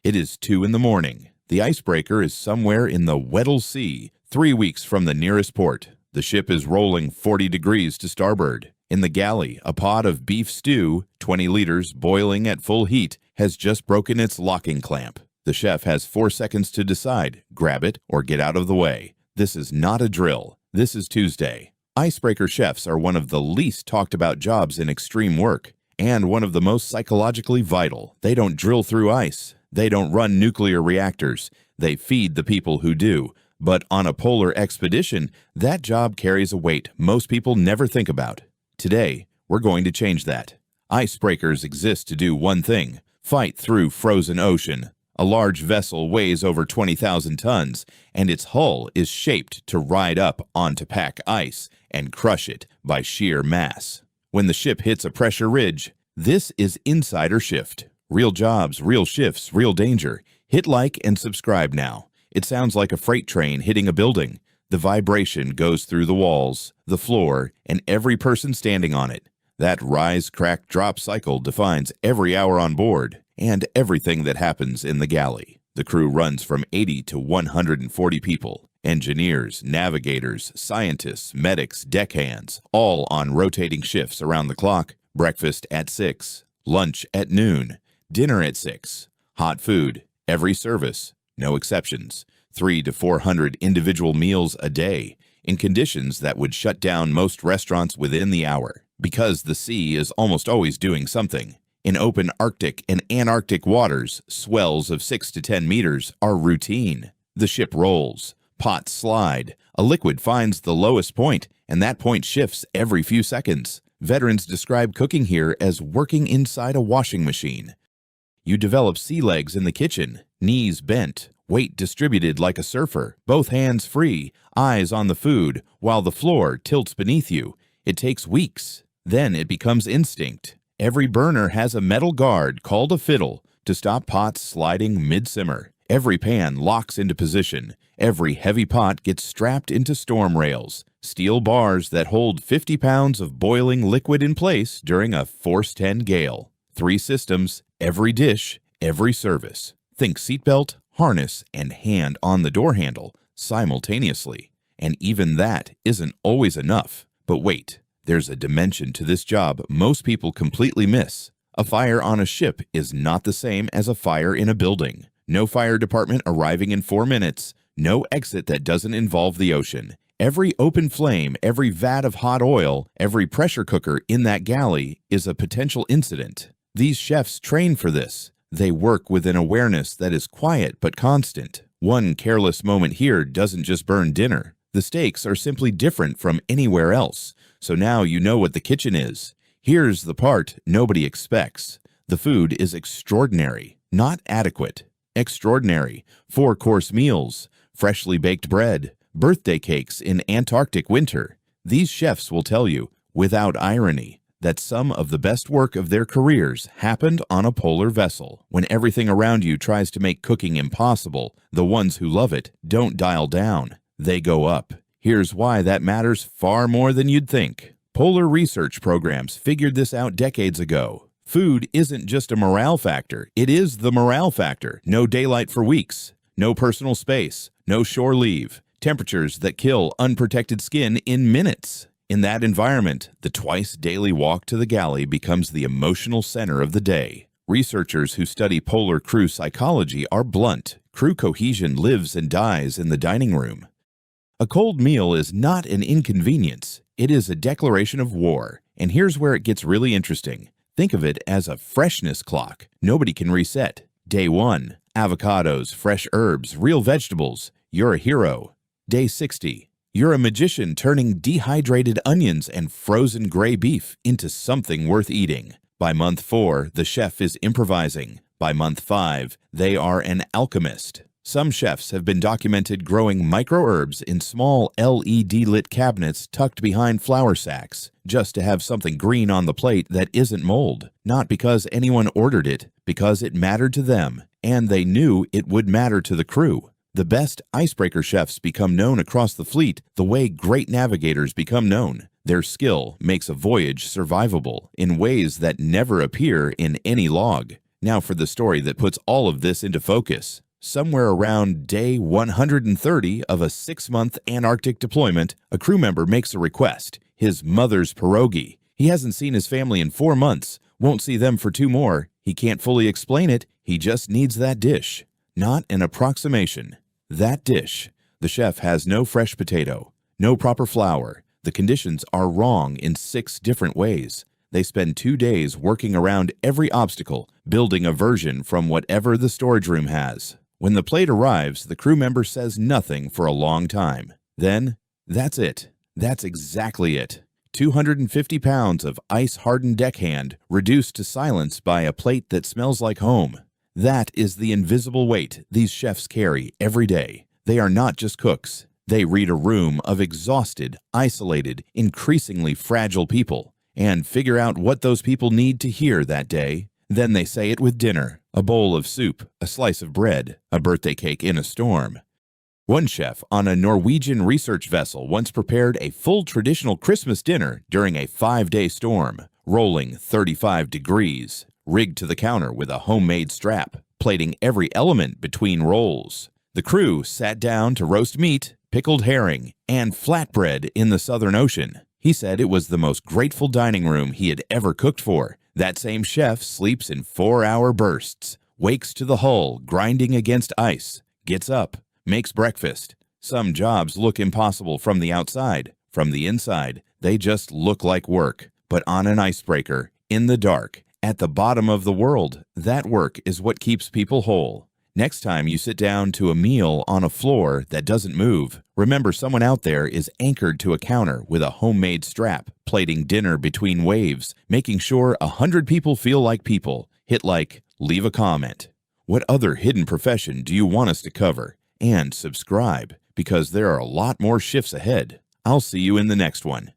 It is 2 in the morning. The Icebreaker is somewhere in the Weddell Sea, 3 weeks from the nearest port. The ship is rolling 40 degrees to starboard. In the galley, a pot of beef stew, 20 liters, boiling at full heat, has just broken its locking clamp. The chef has 4 seconds to decide, grab it or get out of the way. This is not a drill. This is Tuesday. Icebreaker chefs are one of the least talked about jobs in extreme work, and one of the most psychologically vital. They don't drill through ice. They don't run nuclear reactors. They feed the people who do. But on a polar expedition, that job carries a weight most people never think about. Today, we're going to change that. Icebreakers exist to do one thing: fight through frozen ocean. A large vessel weighs over 20,000 tons, and its hull is shaped to ride up onto pack ice and crush it by sheer mass. When the ship hits a pressure ridge, this is Insider Shift. Real jobs, real shifts, real danger. Hit like and subscribe now. It sounds like a freight train hitting a building. The vibration goes through the walls, the floor, and every person standing on it. That rise, crack, drop cycle defines every hour on board and everything that happens in the galley. The crew runs from 80 to 140 people. Engineers, navigators, scientists, medics, deckhands, all on rotating shifts around the clock. Breakfast at 6, lunch at noon, dinner at 6. Hot food, every service, no exceptions. 300 to 400 individual meals a day, in conditions that would shut down most restaurants within the hour. Because the sea is almost always doing something. In open Arctic and Antarctic waters, swells of 6 to 10 meters are routine. The ship rolls, pots slide, a liquid finds the lowest point, and that point shifts every few seconds. Veterans describe cooking here as working inside a washing machine. You develop sea legs in the kitchen, knees bent, weight distributed like a surfer, both hands free, eyes on the food, while the floor tilts beneath you. It takes weeks. Then it becomes instinct. Every burner has a metal guard called a fiddle to stop pots sliding mid-simmer. Every pan locks into position. Every heavy pot gets strapped into storm rails, steel bars that hold 50 pounds of boiling liquid in place during a force 10 gale. 3 systems, every dish, every service. Think seatbelt, harness, and hand on the door handle simultaneously. And even that isn't always enough. But wait. There's a dimension to this job most people completely miss. A fire on a ship is not the same as a fire in a building. No fire department arriving in 4 minutes. No exit that doesn't involve the ocean. Every open flame, every vat of hot oil, every pressure cooker in that galley is a potential incident. These chefs train for this. They work with an awareness that is quiet but constant. One careless moment here doesn't just burn dinner. The stakes are simply different from anywhere else. So now you know what the kitchen is. Here's the part nobody expects. The food is extraordinary, not adequate. Extraordinary. 4-course meals, freshly baked bread, birthday cakes in Antarctic winter. These chefs will tell you, without irony, that some of the best work of their careers happened on a polar vessel. When everything around you tries to make cooking impossible, the ones who love it don't dial down. They go up. Here's why that matters far more than you'd think. Polar research programs figured this out decades ago. Food isn't just a morale factor. It is the morale factor. No daylight for weeks. No personal space. No shore leave. Temperatures that kill unprotected skin in minutes. In that environment, the twice daily walk to the galley becomes the emotional center of the day. Researchers who study polar crew psychology are blunt. Crew cohesion lives and dies in the dining room. A cold meal is not an inconvenience. It is a declaration of war. And here's where it gets really interesting. Think of it as a freshness clock. Nobody can reset. Day 1, avocados, fresh herbs, real vegetables. You're a hero. Day 60, you're a magician turning dehydrated onions and frozen gray beef into something worth eating. By month 4, the chef is improvising. By month 5, they are an alchemist. Some chefs have been documented growing microherbs in small LED-lit cabinets tucked behind flour sacks, just to have something green on the plate that isn't mold. Not because anyone ordered it, because it mattered to them, and they knew it would matter to the crew. The best icebreaker chefs become known across the fleet the way great navigators become known. Their skill makes a voyage survivable in ways that never appear in any log. Now for the story that puts all of this into focus. Somewhere around day 130 of a 6-month Antarctic deployment, a crew member makes a request, his mother's pierogi. He hasn't seen his family in 4 months, won't see them for 2 more. He can't fully explain it, he just needs that dish. Not an approximation. That dish. The chef has no fresh potato, no proper flour. The conditions are wrong in 6 different ways. They spend 2 days working around every obstacle, building a version from whatever the storage room has. When the plate arrives, the crew member says nothing for a long time. Then, that's it. That's exactly it. 250 pounds of ice-hardened deckhand reduced to silence by a plate that smells like home. That is the invisible weight these chefs carry every day. They are not just cooks. They read a room of exhausted, isolated, increasingly fragile people and figure out what those people need to hear that day. Then they say it with dinner, a bowl of soup, a slice of bread, a birthday cake in a storm. One chef on a Norwegian research vessel once prepared a full traditional Christmas dinner during a 5-day storm, rolling 35 degrees, rigged to the counter with a homemade strap, plating every element between rolls. The crew sat down to roast meat, pickled herring, and flatbread in the Southern Ocean. He said it was the most grateful dining room he had ever cooked for. That same chef sleeps in 4-hour bursts, wakes to the hull grinding against ice, gets up, makes breakfast. Some jobs look impossible from the outside. From the inside, they just look like work. But on an icebreaker, in the dark, at the bottom of the world, that work is what keeps people whole. Next time you sit down to a meal on a floor that doesn't move, remember someone out there is anchored to a counter with a homemade strap, plating dinner between waves, making sure 100 people feel like people. Hit like, leave a comment. What other hidden profession do you want us to cover? And subscribe, because there are a lot more shifts ahead. I'll see you in the next one.